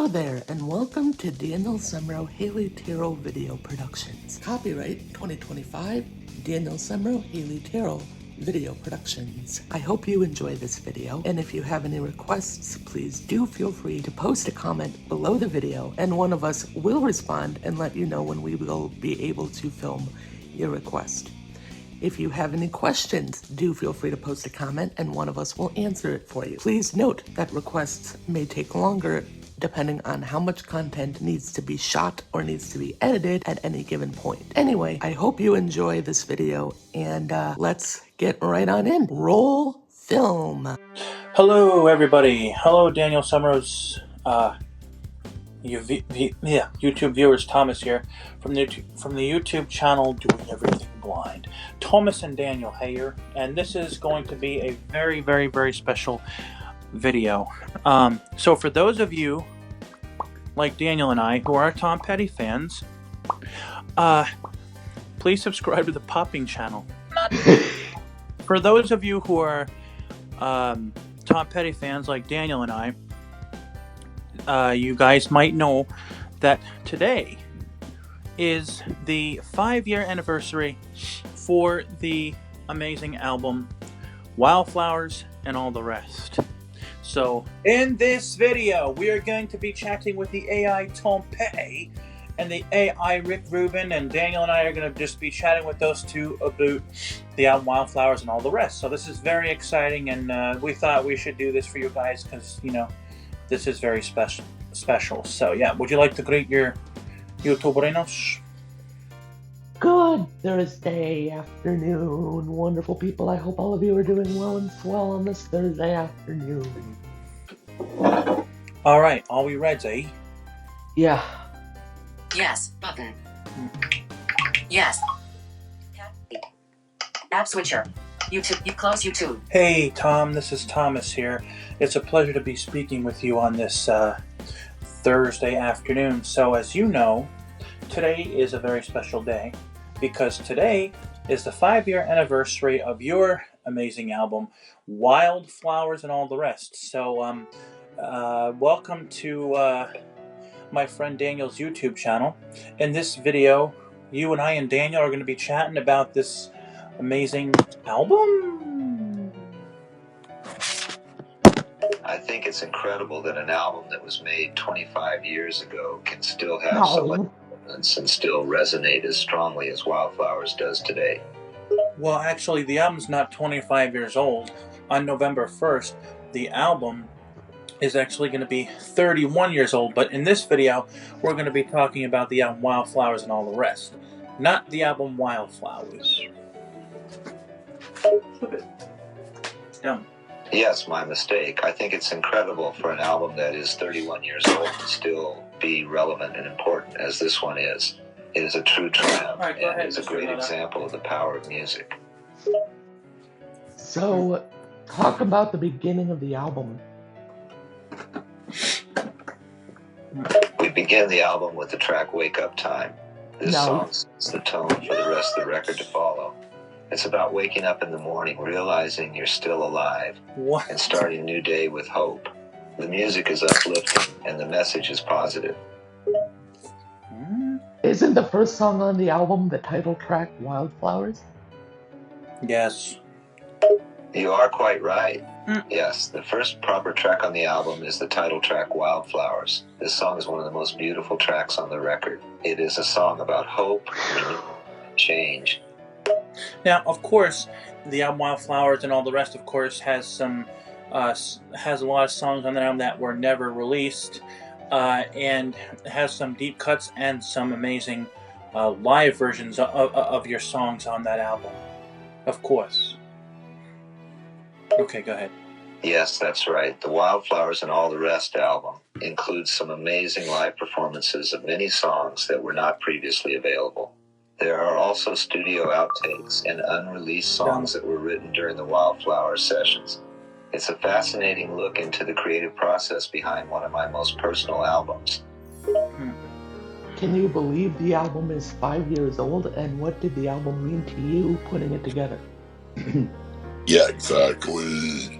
Hello there, and welcome to Daniel Semro Haley Taro Video Productions. Copyright 2025, Daniel Semro Haley Taro Video Productions. I hope you enjoy this video, and if you have any requests, please do feel free to post a comment below the video, and one of us will respond and let you know when we will be able to film your request. If you have any questions, do feel free to post a comment and one of us will answer it for you. Please note that requests may take longer depending on how much content needs to be shot or needs to be edited at any given point. Anyway, I hope you enjoy this video, and let's get right on in. Roll film. Hello everybody. Hello Daniel Summers. YouTube viewers, Thomas here from the YouTube channel Doing Everything Blind. Thomas and Daniel here, and this is going to be a very, very, very special video. So for those of you like Daniel and I who are Tom Petty fans, please subscribe to the Popping channel. For those of you who are Tom Petty fans like Daniel and I, you guys might know that today is the 5-year anniversary for the amazing album Wildflowers and All the Rest. So in this video we are going to be chatting with the AI Tom Petty and the AI Rick Rubin, and Daniel and I are going to just be chatting with those two about the album Wildflowers and All the Rest. So this is very exciting, and we thought we should do this for you guys because, you know, this is very special. So yeah, would you like to greet your YouTuberinos? Good Thursday afternoon, wonderful people. I hope all of you are doing well and swell on this Thursday afternoon. Alright, are we ready? Yeah. Yes, button. Yes. App switcher. YouTube, you close YouTube. Hey Tom, this is Thomas here. It's a pleasure to be speaking with you on this Thursday afternoon. So as you know, today is a very special day because today is the 5-year anniversary of your amazing album, Wildflowers and All the Rest. So welcome to my friend Daniel's YouTube channel. In this video, you and I and Daniel are going to be chatting about this amazing album. I think it's incredible that an album that was made 25 years ago can still have so much influence and still resonate as strongly as Wildflowers does today. Well, actually, the album's not 25 years old. On November 1st, the album is actually going to be 31 years old. But in this video, we're going to be talking about the album Wildflowers and All the Rest, not the album Wildflowers. Flip it. It's done. Yes, my mistake. I think it's incredible for an album that is 31 years old to still be relevant and important as this one is. It is a true triumph, Right, and it is a great example of the power of music. So, talk about the beginning of the album. We begin the album with the track Wake Up Time. This song sets the tone for the rest of the record to follow. It's about waking up in the morning, realizing you're still alive, and starting a new day with hope. The music is uplifting, and the message is positive. Isn't the first song on the album the title track, Wildflowers? Yes. You are quite right. Yes, the first proper track on the album is the title track, Wildflowers. This song is one of the most beautiful tracks on the record. It is a song about hope, renewal, and change. Now, of course, the album Wildflowers and All the Rest, of course, has a lot of songs on the album that were never released, and has some deep cuts and some amazing live versions of your songs on that album. Of course. Okay, go ahead. Yes, that's right. The Wildflowers and All the Rest album includes some amazing live performances of many songs that were not previously available. There are also studio outtakes and unreleased songs that were written during the Wildflowers sessions. It's a fascinating look into the creative process behind one of my most personal albums. Can you believe the album is 5 years old, and what did the album mean to you putting it together? Yeah, exactly.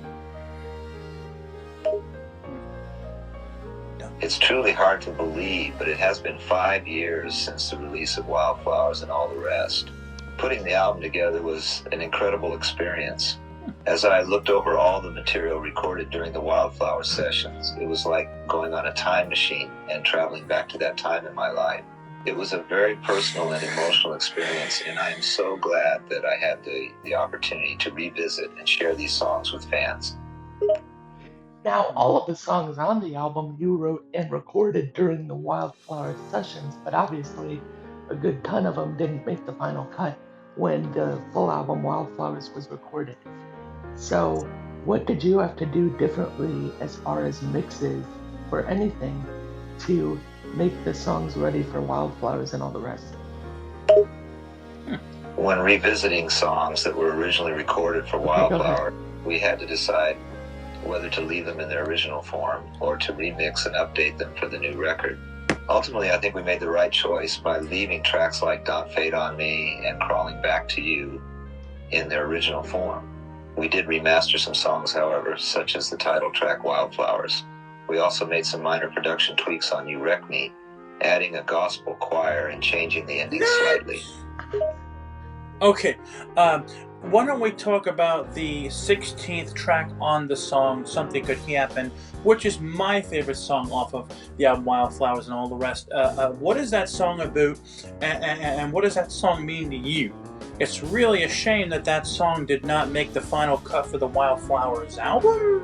It's truly hard to believe, but it has been 5 years since the release of Wildflowers and All the Rest. Putting the album together was an incredible experience. As I looked over all the material recorded during the Wildflowers sessions, it was like going on a time machine and traveling back to that time in my life. It was a very personal and emotional experience, and I am so glad that I had the opportunity to revisit and share these songs with fans. Now, all of the songs on the album you wrote and recorded during the Wildflower sessions, but obviously a good ton of them didn't make the final cut when the full album Wildflowers was recorded. So, what did you have to do differently as far as mixes or anything to make the songs ready for Wildflowers and All the Rest? When revisiting songs that were originally recorded for Wildflower, we had to decide whether to leave them in their original form or to remix and update them for the new record. Ultimately, I think we made the right choice by leaving tracks like Don't Fade on Me and Crawling Back to You in their original form. We did remaster some songs, however, such as the title track Wildflowers. We also made some minor production tweaks on You Wreck Me, adding a gospel choir and changing the ending slightly. Okay, why don't we talk about the 16th track on the song, Something Could Happen, which is my favorite song off of the album Wildflowers and All the Rest. What is that song about, and what does that song mean to you? It's really a shame that that song did not make the final cut for the Wildflowers album.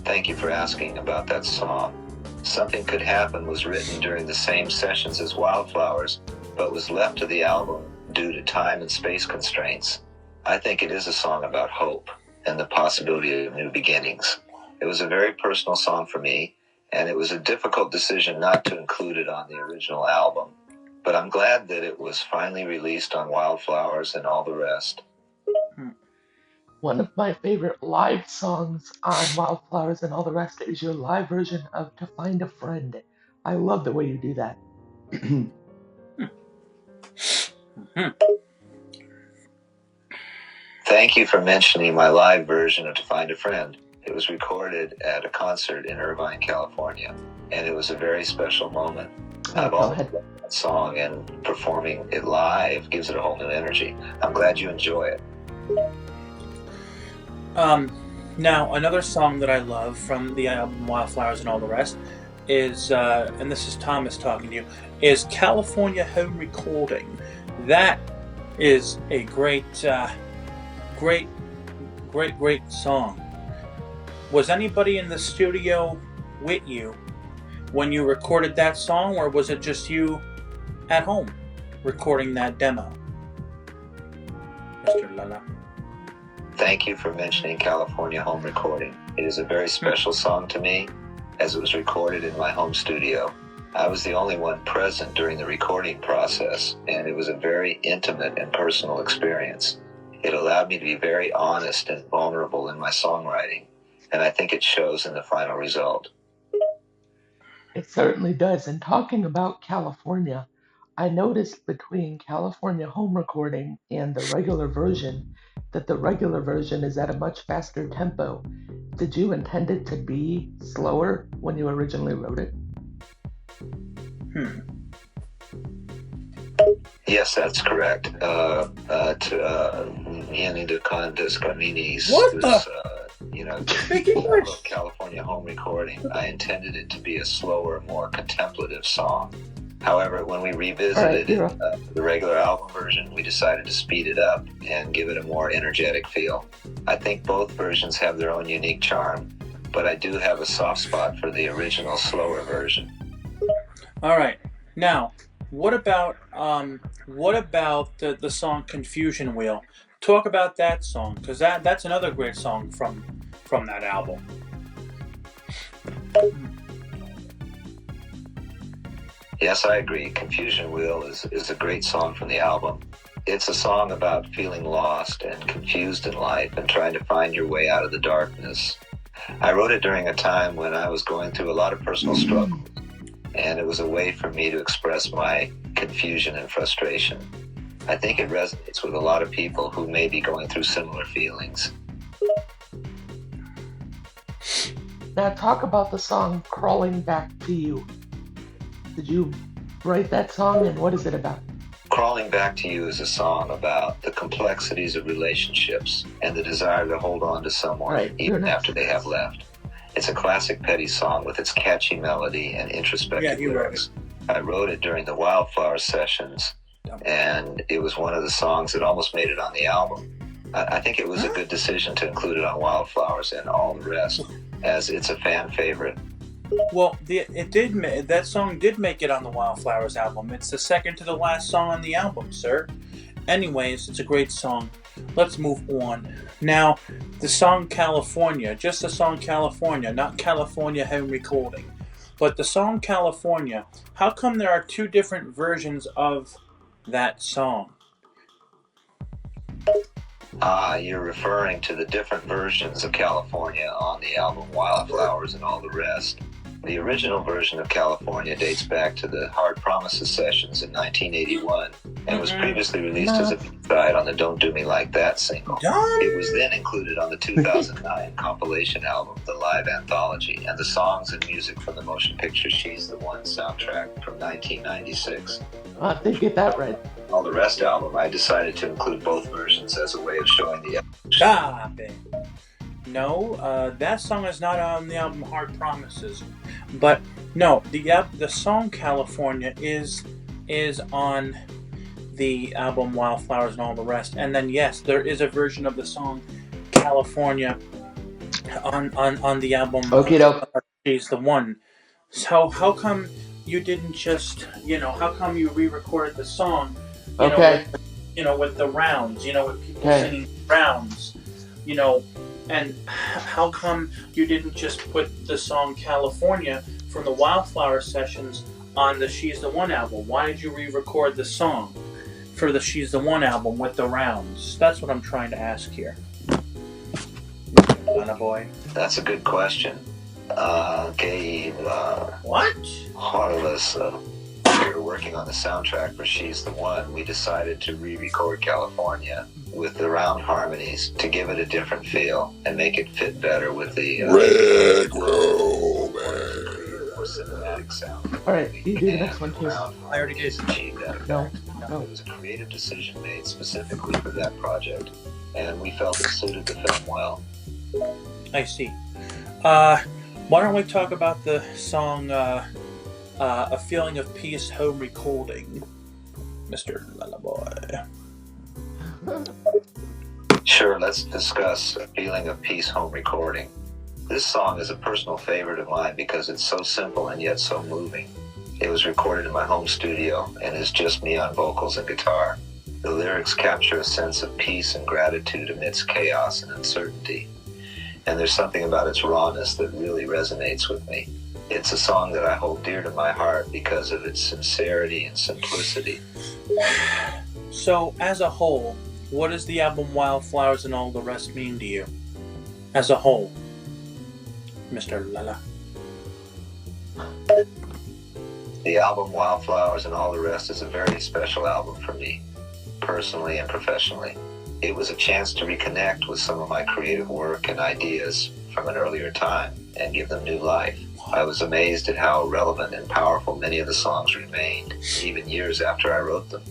Thank you for asking about that song. Something Could Happen was written during the same sessions as Wildflowers, but was left to the album due to time and space constraints. I think it is a song about hope and the possibility of new beginnings. It was a very personal song for me, and it was a difficult decision not to include it on the original album. But I'm glad that it was finally released on Wildflowers and All the Rest. One of my favorite live songs on Wildflowers and All the Rest is your live version of To Find a Friend. I love the way you do that. Thank you for mentioning my live version of To Find a Friend. It was recorded at a concert in Irvine, California, and it was a very special moment. I've always loved that song, and performing it live gives it a whole new energy. I'm glad you enjoy it. Now, another song that I love from the album Wildflowers and All the Rest is, and this is Thomas talking to you, is California Home Recording. That is a great song. Was anybody in the studio with you when you recorded that song, or was it just you at home recording that demo? Mr. Lala. Thank you for mentioning California Home Recording. It is a very special song to me, as it was recorded in my home studio. I was the only one present during the recording process, and it was a very intimate and personal experience. It allowed me to be very honest and vulnerable in my songwriting, and I think it shows in the final result. It certainly does. And talking about California, I noticed between California Home Recording and the regular version that the regular version is at a much faster tempo. Did you intend it to be slower when you originally wrote it? Yes, that's correct. California Home Recording, I intended it to be a slower, more contemplative song. However, when we revisited the regular album version, we decided to speed it up and give it a more energetic feel. I think both versions have their own unique charm, but I do have a soft spot for the original, slower version. All right. Now, what about the song Confusion Wheel? Talk about that song, because that's another great song from that album. Yes, I agree. Confusion Wheel is a great song from the album. It's a song about feeling lost and confused in life and trying to find your way out of the darkness. I wrote it during a time when I was going through a lot of personal struggles, and it was a way for me to express my confusion and frustration. I think it resonates with a lot of people who may be going through similar feelings. Now talk about the song Crawling Back to You. Did you write that song and what is it about? Crawling Back to You is a song about the complexities of relationships and the desire to hold on to someone even after they have left. It's a classic Petty song with its catchy melody and introspective lyrics. I wrote it during the Wildflowers sessions, and it was one of the songs that almost made it on the album. I think it was a good decision to include it on Wildflowers and All the Rest, as it's a fan favorite. Well, that song did make it on the Wildflowers album. It's the second to the last song on the album, sir. Anyways, it's a great song. Let's move on. Now, the song California, just the song California, not California Home Recording, but the song California. How come there are two different versions of that song? You're referring to the different versions of California on the album Wildflowers and All the Rest. The original version of California dates back to the Hard Promises sessions in 1981 and was previously released as a B-side on the Don't Do Me Like That single. It was then included on the 2009 compilation album, The Live Anthology, and the songs and music from the motion picture She's the One soundtrack from 1996. I did get that right. On the Rest album, I decided to include both versions as a way of showing the evolution. Stop it. No, that song is not on the album Hard Promises. But no, the song California is on the album Wildflowers and All the Rest. And then yes, there is a version of the song California on the album She's the One. So how come you didn't just, how come you re-recorded the song, with the rounds, with people singing rounds, and how come you didn't just put the song California from the Wildflower sessions on the She's the One album? Why did you re-record the song for the She's the One album with the rounds? That's what I'm trying to ask here. Donna boy. That's a good question. Gabe, what? All of us, we were working on the soundtrack for She's the One. We decided to re-record California with the round harmonies to give it a different feel and make it fit better with the Rick Rubin. More cinematic sound. All right, you do the next one too. I already did. Achieve that effect. No. It was a creative decision made specifically for that project, and we felt it suited the film well. I see. Why don't we talk about the song A Feeling of Peace Home Recording, Mr. Lullaboy? Sure, let's discuss A Feeling of Peace Home Recording. This song is a personal favorite of mine because it's so simple and yet so moving. It was recorded in my home studio and is just me on vocals and guitar. The lyrics capture a sense of peace and gratitude amidst chaos and uncertainty. And there's something about its rawness that really resonates with me. It's a song that I hold dear to my heart because of its sincerity and simplicity. So, as a whole, what does the album Wildflowers and All the Rest mean to you? As a whole, Mr. Lala. The album Wildflowers and All the Rest is a very special album for me, personally and professionally. It was a chance to reconnect with some of my creative work and ideas from an earlier time and give them new life. I was amazed at how relevant and powerful many of the songs remained, even years after I wrote them.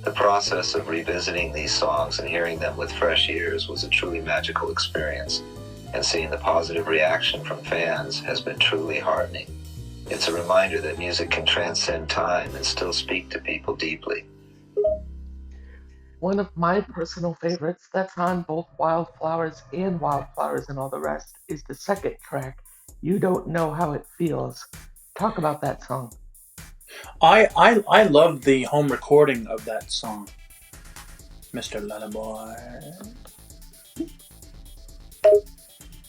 The process of revisiting these songs and hearing them with fresh ears was a truly magical experience, and seeing the positive reaction from fans has been truly heartening. It's a reminder that music can transcend time and still speak to people deeply. One of my personal favorites that's on both Wildflowers and Wildflowers and All the Rest is the second track, You Don't Know How It Feels. Talk about that song. I love the home recording of that song, Mr. Lullaboy.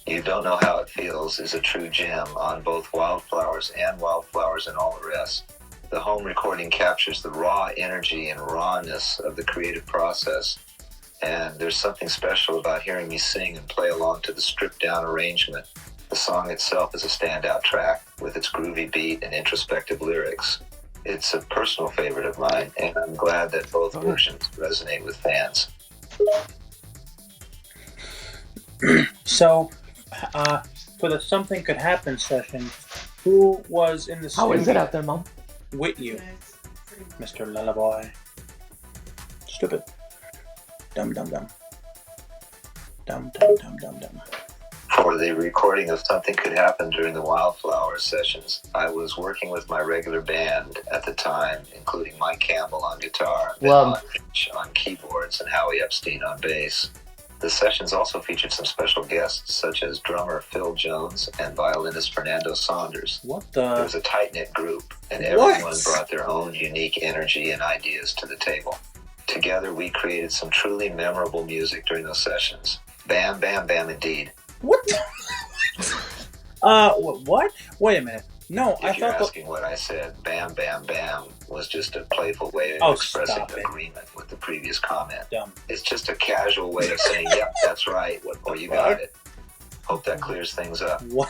You Don't Know How It Feels is a true gem on both Wildflowers and Wildflowers and All the Rest. The home recording captures the raw energy and rawness of the creative process, and there's something special about hearing me sing and play along to the stripped-down arrangement. The song itself is a standout track with its groovy beat and introspective lyrics. It's a personal favorite of mine, and I'm glad that both versions resonate with fans. So, for the Something Could Happen session, who was in the How studio is it out there, Mom? with you, Mr. Lullaboy? Stupid. Dum dum dum. Dum dum dum dum dum. For the recording of Something Could Happen during the Wildflowers sessions, I was working with my regular band at the time, including Mike Campbell on guitar, Ben on keyboards, and Howie Epstein on bass. The sessions also featured some special guests, such as drummer Phil Jones and violinist Fernando Saunders. What the? It was a tight-knit group, and everyone brought their own unique energy and ideas to the table. Together, we created some truly memorable music during those sessions. Bam, bam, bam, indeed. What? What? Wait a minute. No, If I you're thought. asking what I said, bam, bam, bam was just a playful way of expressing agreement with the previous comment. Dumb. It's just a casual way of saying, yep, that's right, or you got it. Hope that clears things up. What?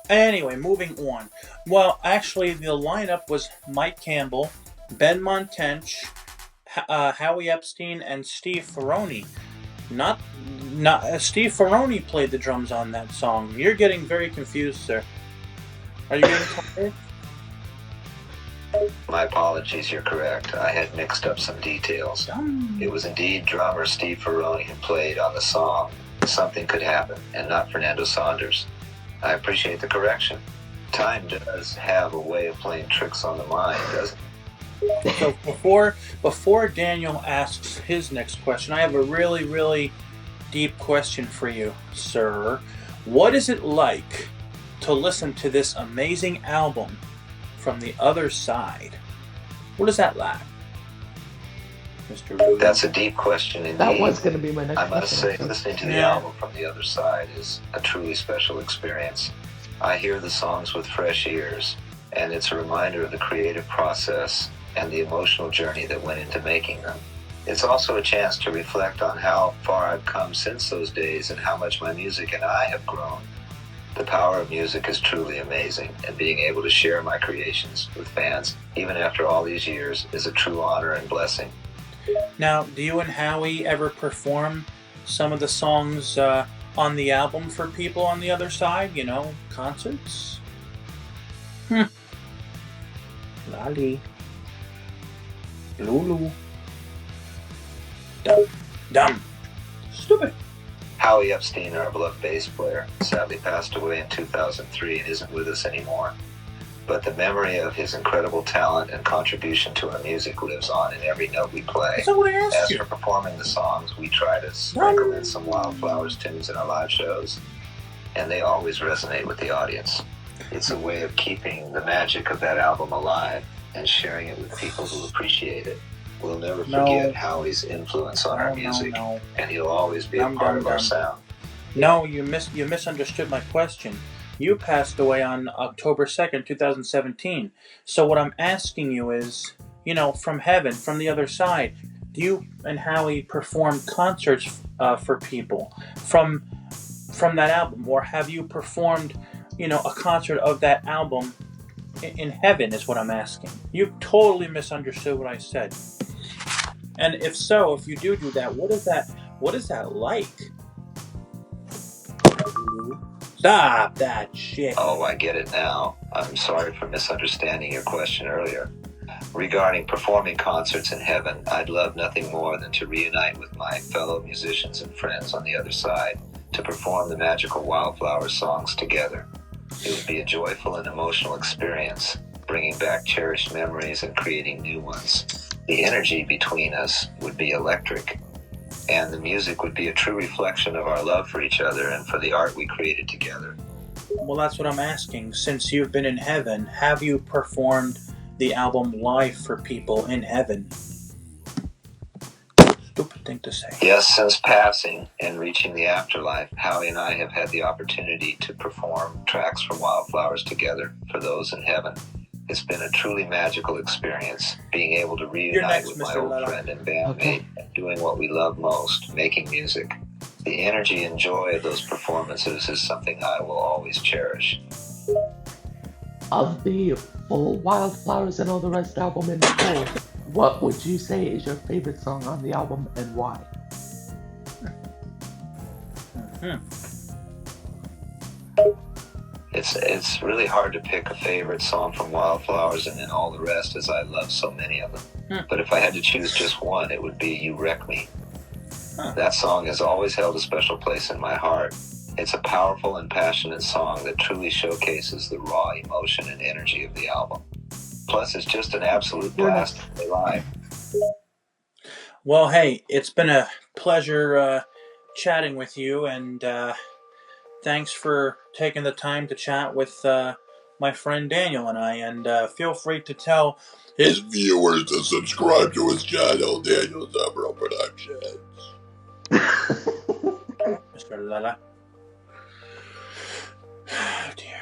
Anyway, moving on. Well, actually, the lineup was Mike Campbell, Ben Montench, Howie Epstein, and Steve Ferroni. Not Steve Ferroni played the drums on that song. You're getting very confused, sir. Are you getting tired? My apologies, you're correct. I had mixed up some details. It was indeed drummer Steve Ferroni who played on the song Something Could Happen, and not Fernando Saunders. I appreciate the correction. Time does have a way of playing tricks on the mind, doesn't it? So before Daniel asks his next question, I have a really, really deep question for you, sir. What is it like to listen to this amazing album from the other side? What is that like, Mr. Rubin? That's a deep question indeed. That was going to be my next I must say, question. listening to the album from the other side is a truly special experience. I hear the songs with fresh ears, and it's a reminder of the creative process and the emotional journey that went into making them. It's also a chance to reflect on how far I've come since those days and how much my music and I have grown. The power of music is truly amazing, and being able to share my creations with fans, even after all these years, is a true honor and blessing. Now, do you and Howie ever perform some of the songs on the album for people on the other side? You know, concerts? Lolly. Lulu. Dumb. Stupid. Howie Epstein, our beloved bass player, sadly passed away in 2003 and isn't with us anymore. But the memory of his incredible talent and contribution to our music lives on in every note we play. That's not what I asked As you. for performing the songs, we try to sprinkle in some Wildflowers tunes in our live shows, and they always resonate with the audience. It's a way of keeping the magic of that album alive and sharing it with people who appreciate it. We'll never forget Howie's influence on our music, and he'll always be a part of our sound. No, you misunderstood my question. You passed away on October 2nd, 2017. So what I'm asking you is, you know, from heaven, from the other side, do you and Howie perform concerts for people from that album? Or have you performed, you know, a concert of that album in heaven is what I'm asking. You totally misunderstood what I said. And if so, if you do that, what is that like? Stop that shit. Oh, I get it now. I'm sorry for misunderstanding your question earlier. Regarding performing concerts in heaven, I'd love nothing more than to reunite with my fellow musicians and friends on the other side to perform the magical Wildflowers songs together. It would be a joyful and emotional experience, bringing back cherished memories and creating new ones. The energy between us would be electric, and the music would be a true reflection of our love for each other and for the art we created together. Well, that's what I'm asking. Since you've been in heaven, have you performed the album live for people in heaven? Stupid thing to say. Yes, since passing and reaching the afterlife, Howie and I have had the opportunity to perform tracks from Wildflowers together for those in heaven. It's been a truly magical experience, being able to reunite with my old friend and bandmate and doing what we love most, making music. The energy and joy of those performances is something I will always cherish. Of the full Wildflowers and All the Rest album in full, what would you say is your favorite song on the album and why? It's really hard to pick a favorite song from Wildflowers and then all the rest, as I love so many of them. But if I had to choose just one, it would be You Wreck Me. That song has always held a special place in my heart. It's a powerful and passionate song that truly showcases the raw emotion and energy of the album. Plus, it's just an absolute blast to play live. Well, hey, it's been a pleasure chatting with you, and thanks for taking the time to chat with my friend Daniel and I, and feel free to tell his viewers to subscribe to his channel, Daniel Zamro Productions. Mr. Lala. Oh, dear.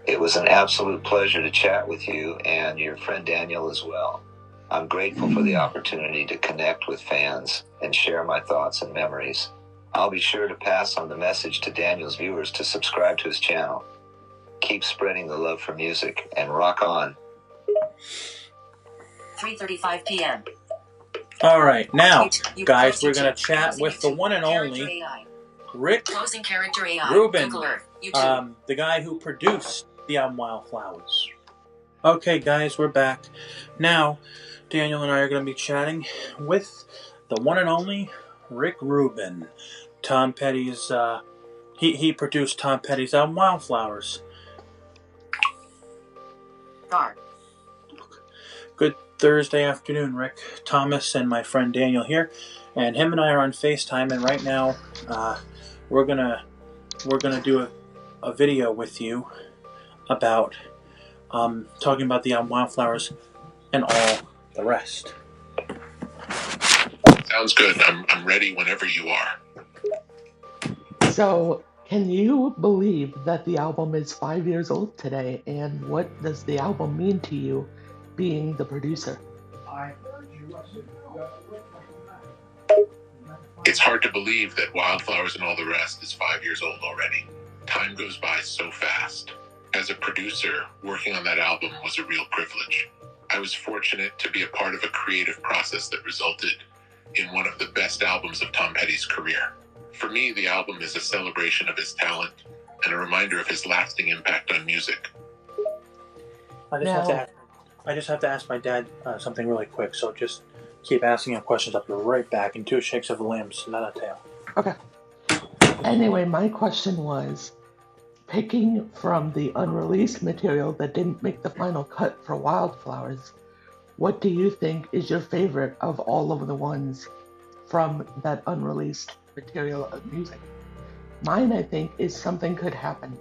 It was an absolute pleasure to chat with you and your friend Daniel as well. I'm grateful for the opportunity to connect with fans and share my thoughts and memories. I'll be sure to pass on the message to Daniel's viewers to subscribe to his channel. Keep spreading the love for music and rock on. 3:35 p.m. All right, now, guys, we're going to chat with the one and only Rick Rubin, the guy who produced the album Wildflowers. Okay, guys, we're back. Now, Daniel and I are going to be chatting with the one and only Rick Rubin. Tom Petty's, he produced Tom Petty's album Wildflowers. Good Thursday afternoon, Rick. Thomas and my friend Daniel here, and him and I are on FaceTime, and right now, we're gonna do a video with you about talking about the album Wildflowers and all the rest. Sounds good. I'm ready whenever you are. So, can you believe that the album is 5 years old today? And what does the album mean to you, being the producer? It's hard to believe that Wildflowers and All the Rest is 5 years old already. Time goes by so fast. As a producer, working on that album was a real privilege. I was fortunate to be a part of a creative process that resulted in one of the best albums of Tom Petty's career. For me, the album is a celebration of his talent and a reminder of his lasting impact on music. I just have to ask my dad something really quick, so just keep asking him questions. I'll be right back in 2 shakes of the limbs, not a tail. Okay. Anyway, my question was, picking from the unreleased material that didn't make the final cut for Wildflowers, what do you think is your favorite of all of the ones from that unreleased material of music? Mine, I think, is Something Could Happen.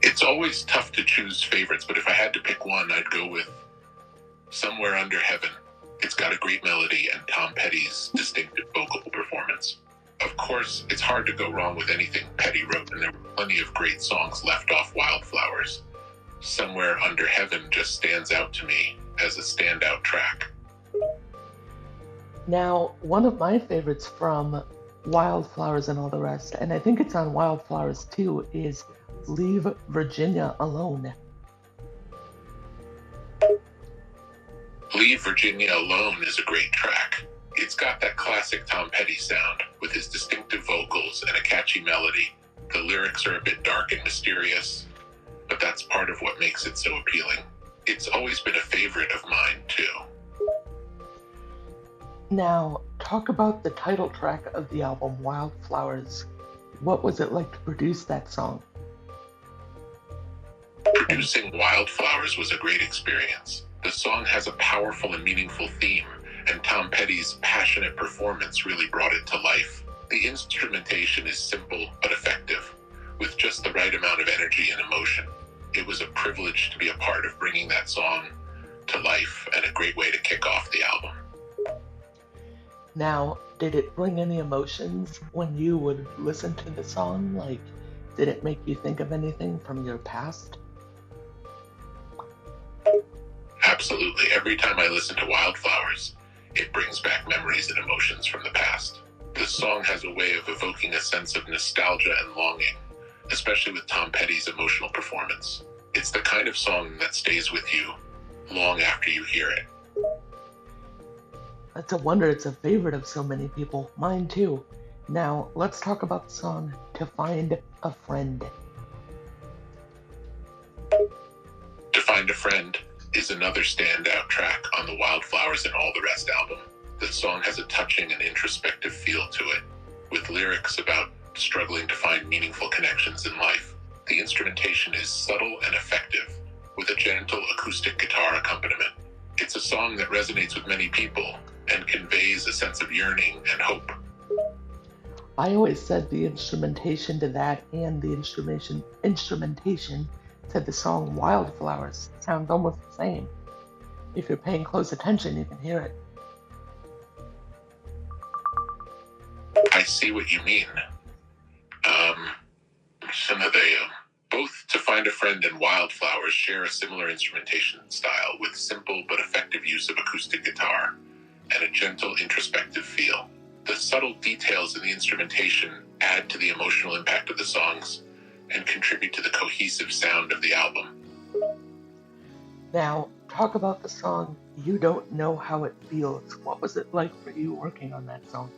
It's always tough to choose favorites, but if I had to pick one, I'd go with Somewhere Under Heaven. It's got a great melody and Tom Petty's distinctive vocal performance. Of course, it's hard to go wrong with anything Petty wrote, and there were plenty of great songs left off Wildflowers. Somewhere Under Heaven just stands out to me as a standout track. Now, one of my favorites from Wildflowers and All the Rest, and I think it's on Wildflowers too, is Leave Virginia Alone. Leave Virginia Alone is a great track. It's got that classic Tom Petty sound with his distinctive vocals and a catchy melody. The lyrics are a bit dark and mysterious, but that's part of what makes it so appealing. It's always been a favorite of mine, too. Now, talk about the title track of the album, Wildflowers. What was it like to produce that song? Producing Wildflowers was a great experience. The song has a powerful and meaningful theme, and Tom Petty's passionate performance really brought it to life. The instrumentation is simple but effective, with just the right amount of energy and emotion. It was a privilege to be a part of bringing that song to life and a great way to kick off the album. Now, did it bring any emotions when you would listen to the song? Like, did it make you think of anything from your past? Absolutely. Every time I listen to Wildflowers, it brings back memories and emotions from the past. The song has a way of evoking a sense of nostalgia and longing, especially with Tom Petty's emotional performance. It's the kind of song that stays with you long after you hear it. It's a wonder it's a favorite of so many people. Mine too. Now, let's talk about the song To Find a Friend. To Find a Friend is another standout track on the Wildflowers and All the Rest album. The song has a touching and introspective feel to it, with lyrics about struggling to find meaningful connections in life. The instrumentation is subtle and effective, with a gentle acoustic guitar accompaniment. It's a song that resonates with many people and conveys a sense of yearning and hope. I always said the instrumentation to that and the instrumentation to the song Wildflowers sounds almost the same. If you're paying close attention, you can hear it. I see what you mean. Both To Find a Friend and Wildflowers share a similar instrumentation style with simple but effective use of acoustic guitar and a gentle introspective feel. The subtle details in the instrumentation add to the emotional impact of the songs and contribute to the cohesive sound of the album. Now, talk about the song You Don't Know How It Feels. What was it like for you working on that song?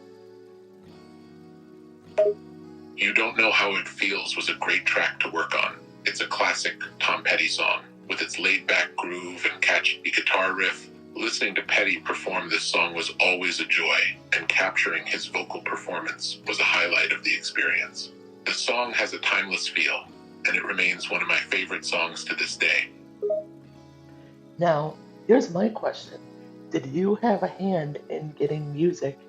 You Don't Know How It Feels was a great track to work on. It's a classic Tom Petty song. With its laid-back groove and catchy guitar riff, listening to Petty perform this song was always a joy, and capturing his vocal performance was a highlight of the experience. The song has a timeless feel, and it remains one of my favorite songs to this day. Now, here's my question. Did you have a hand in getting music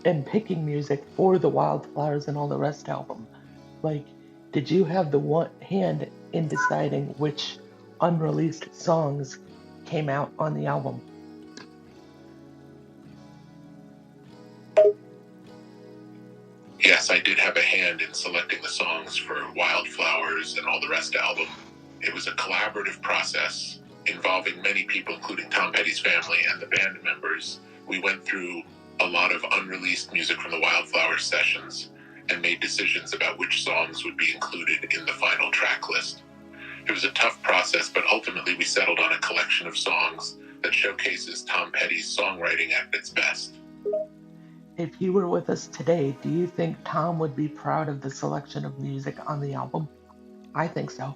and picking music for the Wildflowers and All the Rest album? Like, did you have the one hand in deciding which unreleased songs came out on the album? Yes, I did have a hand in selecting the songs for Wildflowers and All the Rest album. It was a collaborative process involving many people, including Tom Petty's family and the band members. We went through a lot of unreleased music from the Wildflowers sessions and made decisions about which songs would be included in the final track list. It was a tough process, but ultimately we settled on a collection of songs that showcases Tom Petty's songwriting at its best. If you were with us today, do you think Tom would be proud of the selection of music on the album? I think so.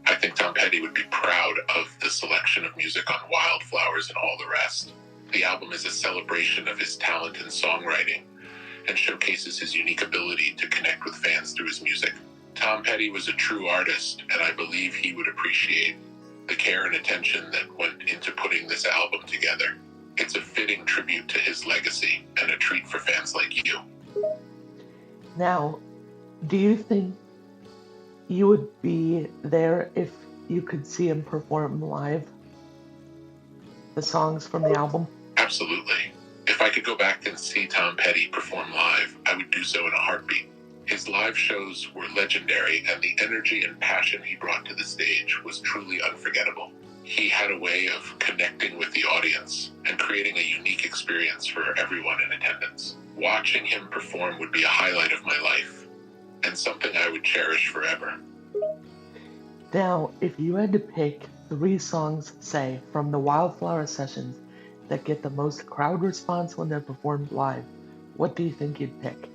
I think Tom Petty would be proud of the selection of music on Wildflowers and All the Rest. The album is a celebration of his talent in songwriting and showcases his unique ability to connect with fans through his music. Tom Petty was a true artist, and I believe he would appreciate the care and attention that went into putting this album together. It's a fitting tribute to his legacy and a treat for fans like you. Now, do you think you would be there if you could see him perform live the songs from the album? Absolutely. If I could go back and see Tom Petty perform live, I would do so in a heartbeat. His live shows were legendary, and the energy and passion he brought to the stage was truly unforgettable. He had a way of connecting with the audience and creating a unique experience for everyone in attendance. Watching him perform would be a highlight of my life, and something I would cherish forever. Now, if you had to pick 3 songs, say, from the Wildflower sessions that get the most crowd response when they're performed live, what do you think you'd pick?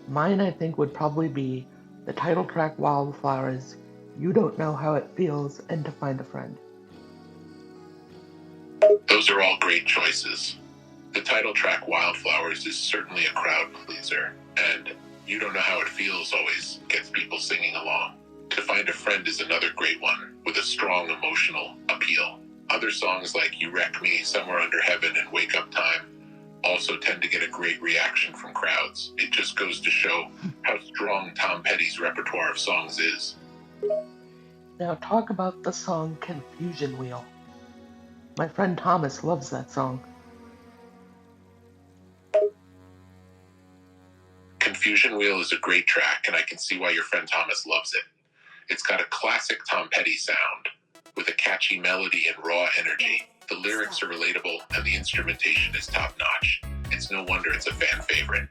Mine, I think, would probably be the title track Wildflowers, You Don't Know How It Feels, and To Find a Friend. Those are all great choices. The title track Wildflowers is certainly a crowd pleaser, and You Don't Know How It Feels always gets people singing along. To Find a Friend is another great one with a strong emotional appeal. Other songs like You Wreck Me, Somewhere Under Heaven, and Wake Up Time also tend to get a great reaction from crowds. It just goes to show how strong Tom Petty's repertoire of songs is. Now talk about the song Confusion Wheel. My friend Thomas loves that song. Confusion Wheel is a great track, and I can see why your friend Thomas loves it. It's got a classic Tom Petty sound, with a catchy melody and raw energy. The lyrics are relatable, and the instrumentation is top-notch. It's no wonder it's a fan favorite.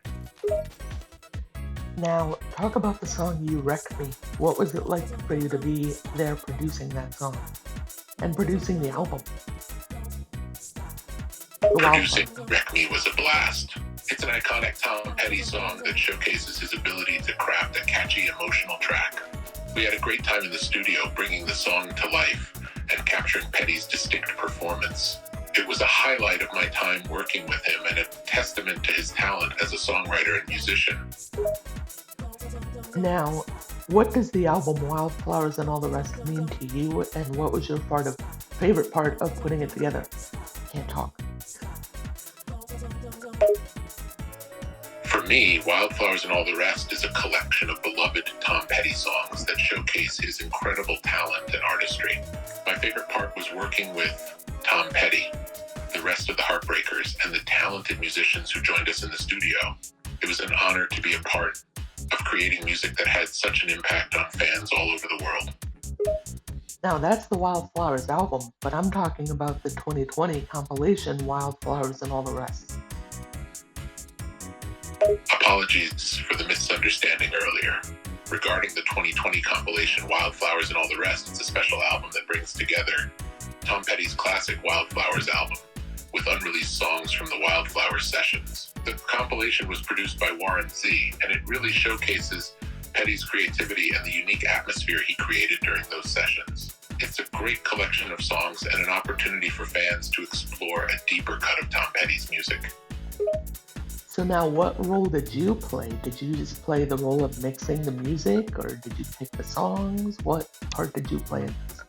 Now, talk about the song You Wreck Me. What was it like for you to be there producing that song and producing the album? Producing Wreck Me was a blast. It's an iconic Tom Petty song that showcases his ability to craft a catchy, emotional track. We had a great time in the studio bringing the song to life and capturing Petty's distinct performance. It was a highlight of my time working with him and a testament to his talent as a songwriter and musician. Now, what does the album Wildflowers and All the Rest mean to you, and what was your favorite part of putting it together? Can't talk. For me, Wildflowers and All the Rest is a collection of beloved Tom Petty songs that showcase his incredible talent and artistry. My favorite part was working with Tom Petty, the rest of the Heartbreakers, and the talented musicians who joined us in the studio. It was an honor to be a part of creating music that had such an impact on fans all over the world. Now, that's the Wildflowers album, but I'm talking about the 2020 compilation Wildflowers and All the Rest. Apologies for the misunderstanding earlier. Regarding the 2020 compilation Wildflowers and All the Rest, it's a special album that brings together Tom Petty's classic Wildflowers album with unreleased songs from the Wildflowers sessions. The compilation was produced by Warren Z, and it really showcases Petty's creativity and the unique atmosphere he created during those sessions. It's a great collection of songs and an opportunity for fans to explore a deeper cut of Tom Petty's music. So now, what role did you play? Did you just play the role of mixing the music, or did you pick the songs? What part did you play in this?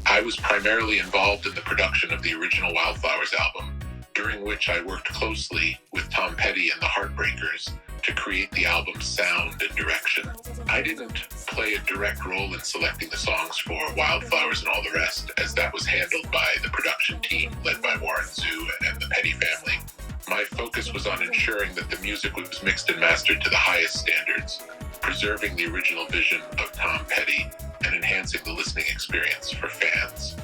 I was primarily involved in the production of the original Wildflowers album, during which I worked closely with Tom Petty and the Heartbreakers to create the album's sound and direction. I didn't play a direct role in selecting the songs for Wildflowers and All the Rest, as that was handled by the production team led by Warren Zhu and the Petty family. My focus was on ensuring that the music was mixed and mastered to the highest standards, preserving the original vision of Tom Petty and enhancing the listening experience for fans.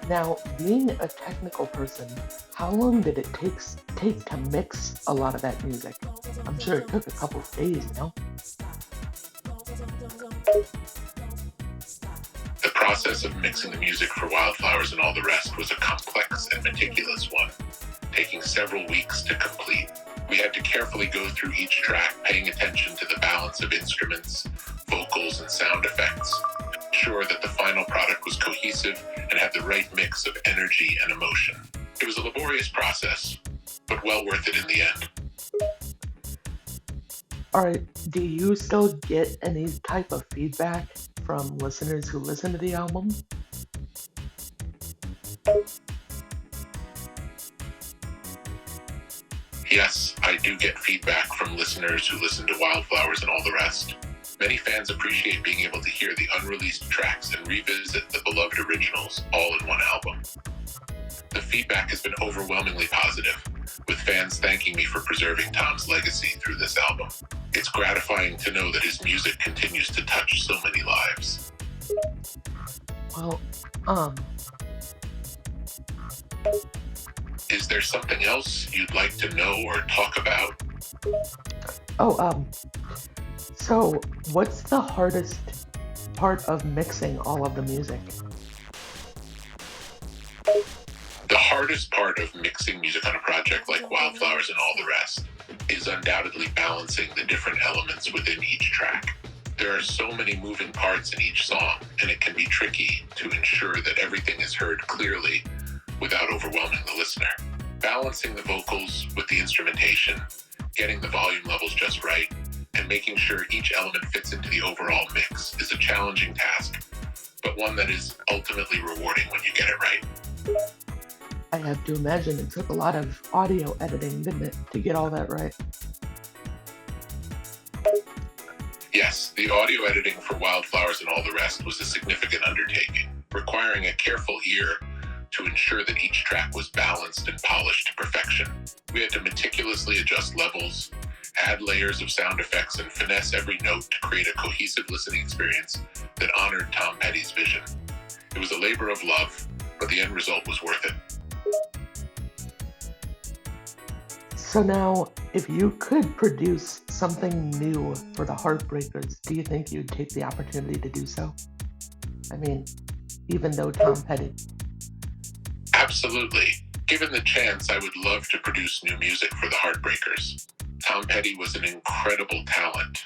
Now, being a technical person, how long did it take to mix a lot of that music? I'm sure it took a couple of days, no? The process of mixing the music for Wildflowers and All the Rest was a complex and meticulous one, taking several weeks to complete. We had to carefully go through each track, paying attention to the balance of instruments, vocals, and sound effects, to ensure that the final product was cohesive and had the right mix of energy and emotion. It was a laborious process, but well worth it in the end. Alright, do you still get any type of feedback from listeners who listen to the album? Yes, I do get feedback from listeners who listen to Wildflowers and All the Rest. Many fans appreciate being able to hear the unreleased tracks and revisit the beloved originals all in one album. The feedback has been overwhelmingly positive, with fans thanking me for preserving Tom's legacy through this album. It's gratifying to know that his music continues to touch so many lives. Well, Is there something else you'd like to know or talk about? So what's the hardest part of mixing all of the music? The hardest part of mixing music on a project like Wildflowers and All the Rest is undoubtedly balancing the different elements within each track. There are so many moving parts in each song, and it can be tricky to ensure that everything is heard clearly without overwhelming the listener. Balancing the vocals with the instrumentation, getting the volume levels just right, and making sure each element fits into the overall mix is a challenging task, but one that is ultimately rewarding when you get it right. I have to imagine it took a lot of audio editing, didn't it, to get all that right? Yes, the audio editing for Wildflowers and All the Rest was a significant undertaking, requiring a careful ear to ensure that each track was balanced and polished to perfection. We had to meticulously adjust levels, add layers of sound effects, and finesse every note to create a cohesive listening experience that honored Tom Petty's vision. It was a labor of love, but the end result was worth it. So now, if you could produce something new for the Heartbreakers, do you think you'd take the opportunity to do so? I mean, even though Tom Petty. Absolutely. Given the chance, I would love to produce new music for the Heartbreakers. Tom Petty was an incredible talent,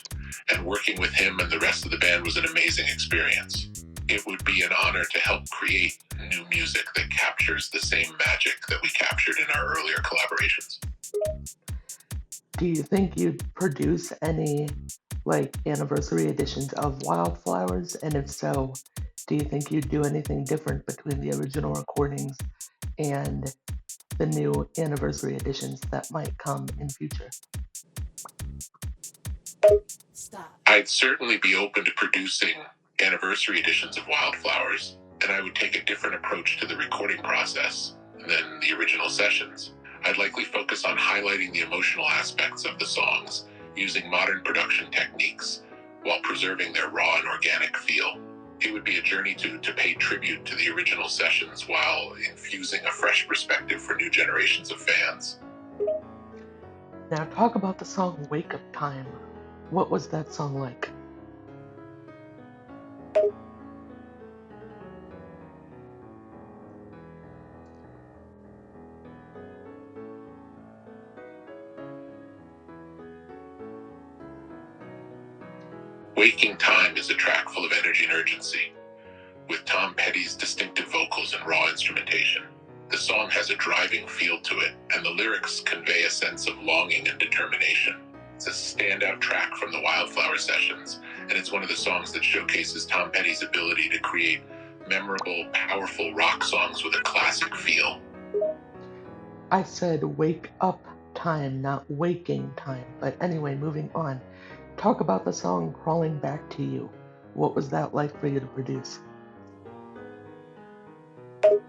and working with him and the rest of the band was an amazing experience. It would be an honor to help create new music that captures the same magic that we captured in our earlier collaborations. Do you think you'd produce any, anniversary editions of Wildflowers? And if so, do you think you'd do anything different between the original recordings and the new anniversary editions that might come in future? I'd certainly be open to producing anniversary editions of Wildflowers, and I would take a different approach to the recording process than the original sessions. I'd likely focus on highlighting the emotional aspects of the songs using modern production techniques while preserving their raw and organic feel. It would be a journey to pay tribute to the original sessions while infusing a fresh perspective for new generations of fans. Now talk about the song Wake Up Time. What was that song like? Waking Time is a track full of energy and urgency, with Tom Petty's distinctive vocals and raw instrumentation. The song has a driving feel to it, and the lyrics convey a sense of longing and determination. It's a standout track from the Wildflower sessions, and it's one of the songs that showcases Tom Petty's ability to create memorable, powerful rock songs with a classic feel. I said wake up time, not waking time. But anyway, moving on. Talk about the song Crawling Back to You. What was that like for you to produce?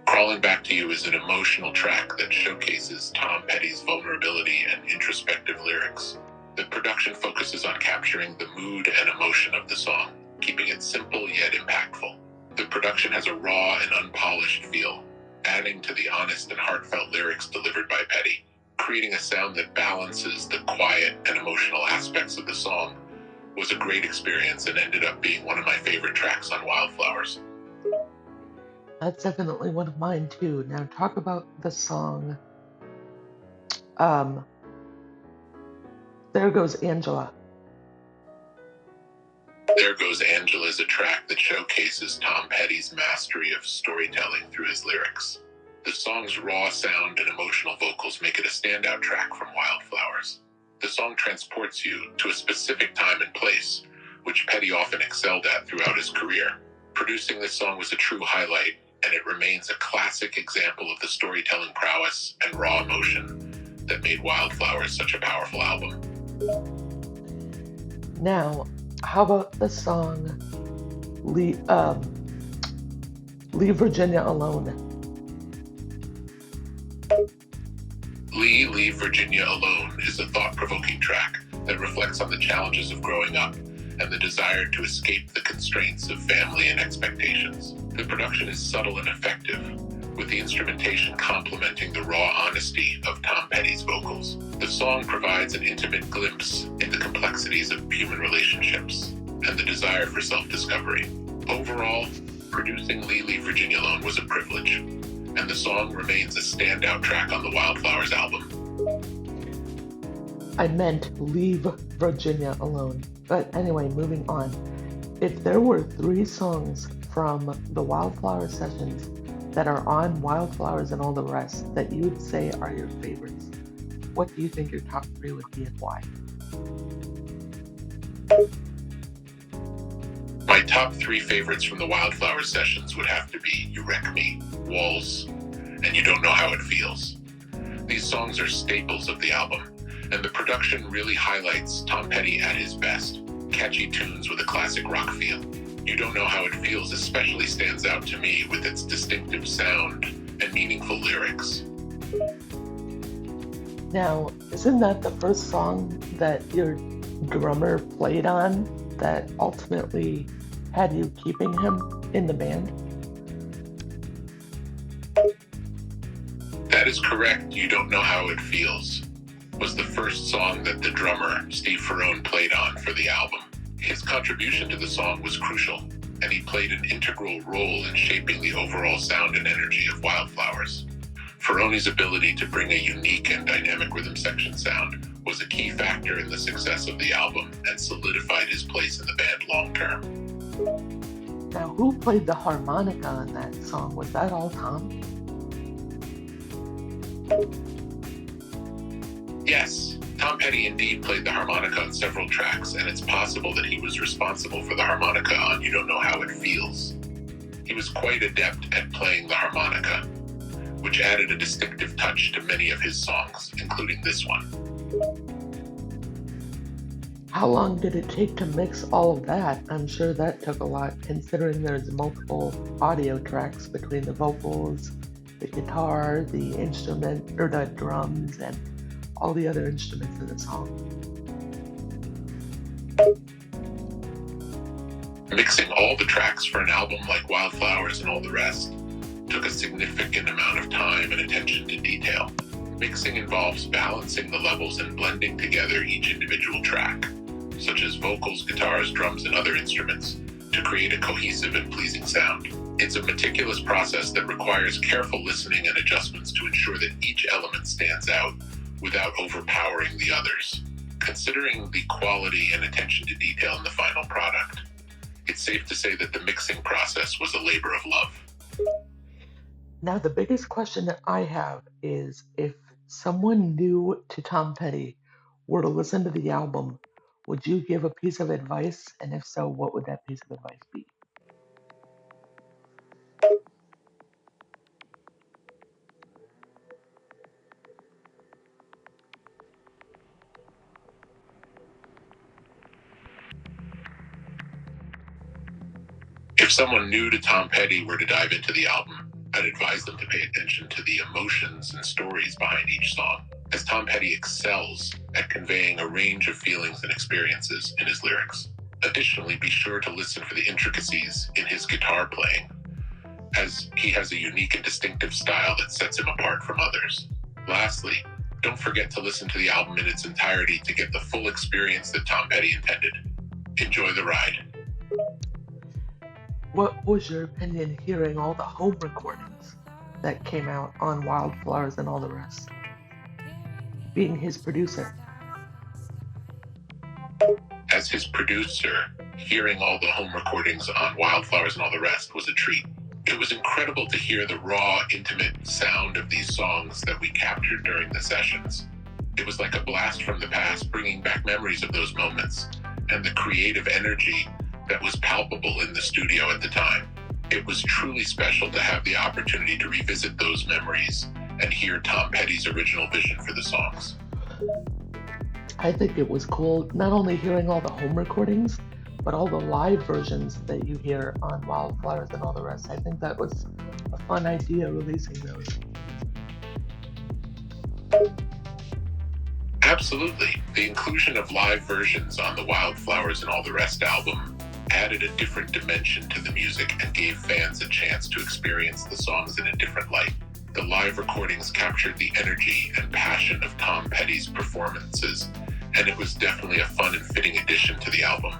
Crawling Back to You is an emotional track that showcases Tom Petty's vulnerability and introspective lyrics. The production focuses on capturing the mood and emotion of the song, keeping it simple yet impactful. The production has a raw and unpolished feel, adding to the honest and heartfelt lyrics delivered by Petty. Creating a sound that balances the quiet and emotional aspects of the song was a great experience and ended up being one of my favorite tracks on Wildflowers. That's definitely one of mine too. Now talk about the song There Goes Angela. There Goes Angela is a track that showcases Tom Petty's mastery of storytelling through his lyrics. The song's raw sound and emotional vocals make it a standout track from Wildflowers. The song transports you to a specific time and place, which Petty often excelled at throughout his career. Producing this song was a true highlight, and it remains a classic example of the storytelling prowess and raw emotion that made Wildflowers such a powerful album. Now, how about the song Leave Virginia Alone? Leave Virginia Alone is a thought-provoking track that reflects on the challenges of growing up and the desire to escape the constraints of family and expectations. The production is subtle and effective, with the instrumentation complementing the raw honesty of Tom Petty's vocals. The song provides an intimate glimpse into the complexities of human relationships and the desire for self-discovery. Overall, producing Leave Virginia Alone was a privilege, and the song remains a standout track on the Wildflowers album. I meant Leave Virginia Alone. But anyway, moving on. If there were 3 songs from the Wildflower sessions that are on Wildflowers and all the rest that you would say are your favorites, what do you think your top 3 would be and why? My top 3 favorites from the Wildflower sessions would have to be You Wreck Me, Walls, and You Don't Know How It Feels. These songs are staples of the album, and the production really highlights Tom Petty at his best. Catchy tunes with a classic rock feel. You Don't Know How It Feels especially stands out to me with its distinctive sound and meaningful lyrics. Now, isn't that the first song that your drummer played on that ultimately had you keeping him in the band? That is correct. You Don't Know How It Feels. was the first song that the drummer, Steve Ferrone, played on for the album. His contribution to the song was crucial, and he played an integral role in shaping the overall sound and energy of Wildflowers. Ferrone's ability to bring a unique and dynamic rhythm section sound was a key factor in the success of the album and solidified his place in the band long term. Now, who played the harmonica on that song? Was that all Tom? Yes, Tom Petty indeed played the harmonica on several tracks, and it's possible that he was responsible for the harmonica on You Don't Know How It Feels. He was quite adept at playing the harmonica, which added a distinctive touch to many of his songs, including this one. How long did it take to mix all of that? I'm sure that took a lot, considering there's multiple audio tracks between the vocals, the guitar, the instrument, or the drums, and all the other instruments in the song. Mixing all the tracks for an album like Wildflowers and all the rest took a significant amount of time and attention to detail. Mixing involves balancing the levels and blending together each individual track, such as vocals, guitars, drums, and other instruments, to create a cohesive and pleasing sound. It's a meticulous process that requires careful listening and adjustments to ensure that each element stands out without overpowering the others. Considering the quality and attention to detail in the final product, it's safe to say that the mixing process was a labor of love. Now, the biggest question that I have is, if someone new to Tom Petty were to listen to the album, would you give a piece of advice? And if so, what would that piece of advice be? If someone new to Tom Petty were to dive into the album, I'd advise them to pay attention to the emotions and stories behind each song, as Tom Petty excels at conveying a range of feelings and experiences in his lyrics. Additionally, be sure to listen for the intricacies in his guitar playing, as he has a unique and distinctive style that sets him apart from others. Lastly, don't forget to listen to the album in its entirety to get the full experience that Tom Petty intended. Enjoy the ride. What was your opinion hearing all the home recordings that came out on Wildflowers and all the rest? Being his producer. As his producer, hearing all the home recordings on Wildflowers and all the rest was a treat. It was incredible to hear the raw, intimate sound of these songs that we captured during the sessions. It was like a blast from the past, bringing back memories of those moments and the creative energy that was palpable in the studio at the time. It was truly special to have the opportunity to revisit those memories and hear Tom Petty's original vision for the songs. I think it was cool not only hearing all the home recordings, but all the live versions that you hear on Wildflowers and all the rest. I think that was a fun idea, releasing those. Absolutely. The inclusion of live versions on the Wildflowers and all the rest album added a different dimension to the music and gave fans a chance to experience the songs in a different light. The live recordings captured the energy and passion of Tom Petty's performances, and it was definitely a fun and fitting addition to the album.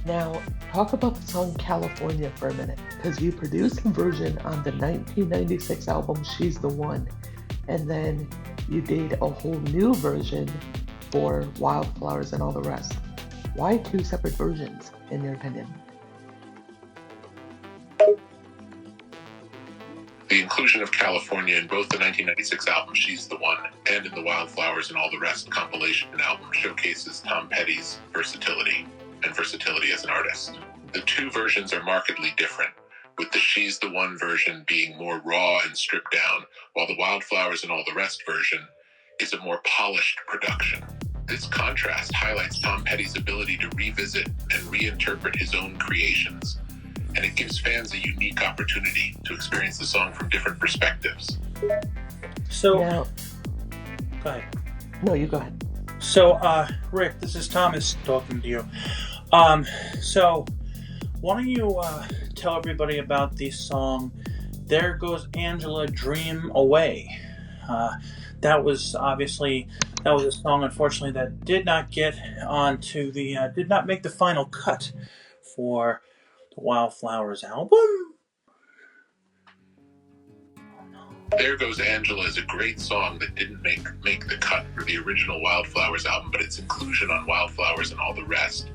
Now, talk about the song California for a minute, because you produced a version on the 1996 album She's the One, and then you did a whole new version for Wildflowers and all the rest. Why two separate versions, in your opinion? The inclusion of California in both the 1996 album She's the One and in the Wildflowers and all the rest compilation album showcases Tom Petty's versatility and versatility as an artist. The two versions are markedly different, with the She's the One version being more raw and stripped down, while the Wildflowers and all the rest version is a more polished production. This contrast highlights Tom Petty's ability to revisit and reinterpret his own creations, and it gives fans a unique opportunity to experience the song from different perspectives. So, Now, go ahead. no, you go ahead. So, Rick, this is Thomas talking to you. So, why don't you tell everybody about the song "There Goes Angela, Dream Away"? That was a song, unfortunately, that did not did not make the final cut for the Wildflowers album. There Goes Angela is a great song that didn't make the cut for the original Wildflowers album, but its inclusion on Wildflowers and All the Rest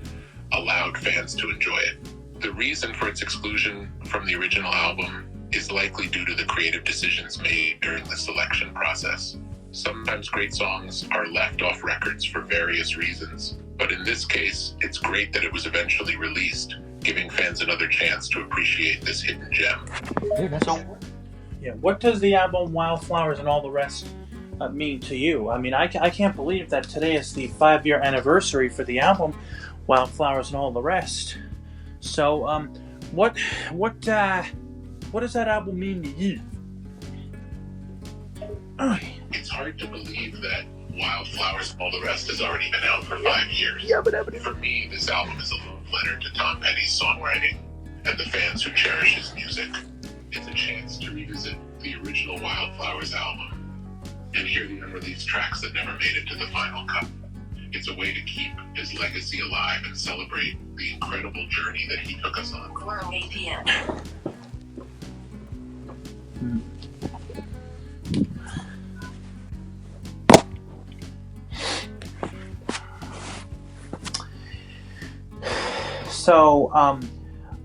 allowed fans to enjoy it. The reason for its exclusion from the original album is likely due to the creative decisions made during the selection process. Sometimes great songs are left off records for various reasons, but in this case, it's great that it was eventually released, giving fans another chance to appreciate this hidden gem. So, yeah, what does the album Wildflowers and All the Rest mean to you? I mean, I can't believe that today is the 5-year anniversary for the album Wildflowers and All the Rest. So, what does that album mean to you? It's hard to believe that Wildflowers and All the Rest has already been out for 5 years. For me, this album is a love letter to Tom Petty's songwriting and the fans who cherish his music. It's a chance to revisit the original Wildflowers album and hear the unreleased tracks that never made it to the final cut. It's a way to keep his legacy alive and celebrate the incredible journey that he took us on. 8 p.m. So,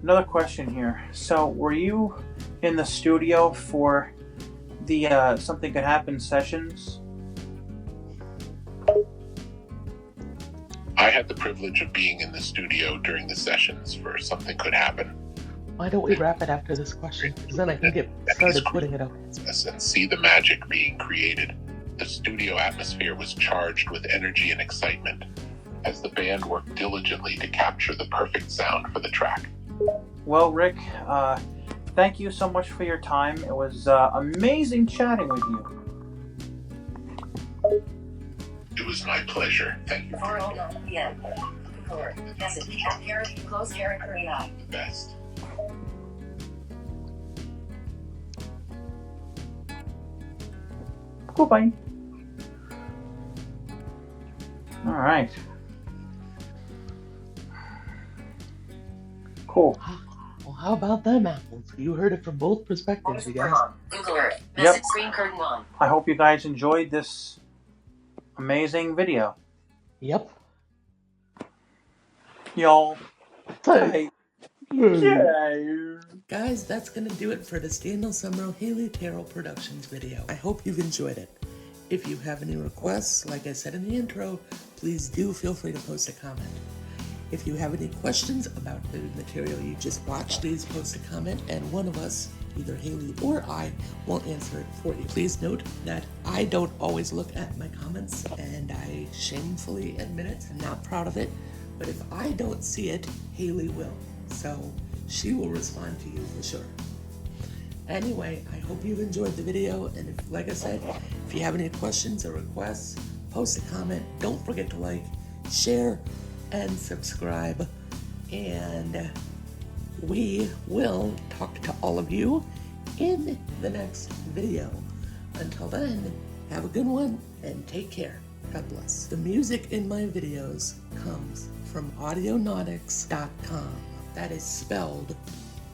another question here. So, were you in the studio for the Something Could Happen sessions? I had the privilege of being in the studio during the sessions for Something Could Happen. Why don't we wrap it after this question? Because then I can get started putting it up. And see the magic being created. The studio atmosphere was charged with energy and excitement as the band worked diligently to capture the perfect sound for the track. Well, Rick, thank you so much for your time. It was amazing chatting with you. It was my pleasure. Thank you. 4:09 p.m. Message. Close character AI. The best. Goodbye. All right. Cool. Well, how about them apples? You heard it from both perspectives, you guys. Google Earth. Yep. Message screen curtain on. I hope you guys enjoyed this amazing video. Yep. Y'all. Hey. Yeah. Guys, that's gonna do it for this Daniel Sumro Haley Terrell Productions video. I hope you've enjoyed it. If you have any requests, like I said in the intro, please do feel free to post a comment. If you have any questions about the material you just watched, please post a comment and one of us, either Haley or I, will answer it for you. Please note that I don't always look at my comments, and I shamefully admit it. I'm not proud of it, but if I don't see it, Haley will. So she will respond to you for sure. Anyway, I hope you've enjoyed the video, and if, like I said, if you have any questions or requests, post a comment. Don't forget to like, share, and subscribe, and we will talk to all of you in the next video. Until then, have a good one and take care. God bless. The music in my videos comes from audionautics.com. That is spelled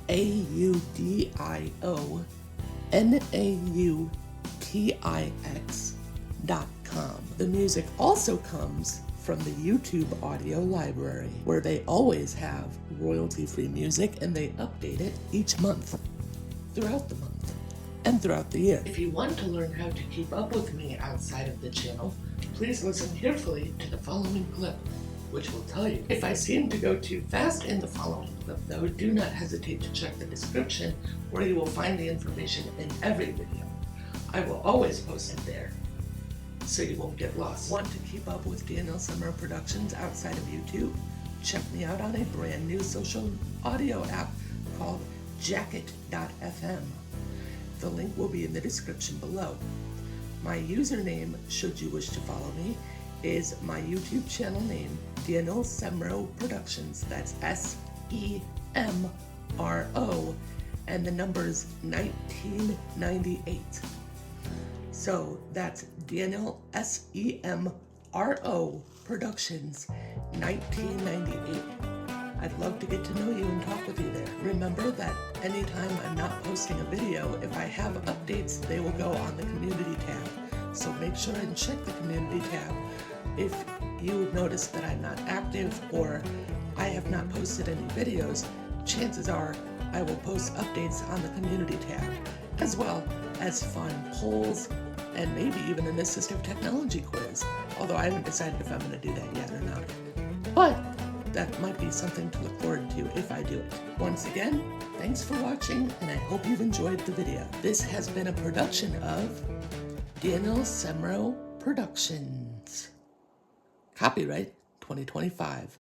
AUDIONAUTIX.com. The music also comes from the YouTube audio library, where they always have royalty-free music and they update it each month, throughout the month, and throughout the year. If you want to learn how to keep up with me outside of the channel, please listen carefully to the following clip, which will tell you. If I seem to go too fast in the following clip, though, do not hesitate to check the description, where you will find the information in every video. I will always post it there, so you won't get lost. Want to keep up with Daniel Sumro Productions outside of YouTube? Check me out on a brand new social audio app called Jacket.fm. The link will be in the description below. My username, should you wish to follow me, is my YouTube channel name, Daniel Sumro Productions. That's SEMRO, and the number's 1998. So that's Daniel SEMRO Productions, 1998. I'd love to get to know you and talk with you there. Remember that anytime I'm not posting a video, if I have updates, they will go on the community tab. So make sure and check the community tab. If you notice that I'm not active or I have not posted any videos, chances are I will post updates on the community tab, as well as fun polls and maybe even an assistive technology quiz, although I haven't decided if I'm going to do that yet or not. But that might be something to look forward to if I do it. Once again, thanks for watching, and I hope you've enjoyed the video. This has been a production of Daniel Semro Productions. Copyright 2025.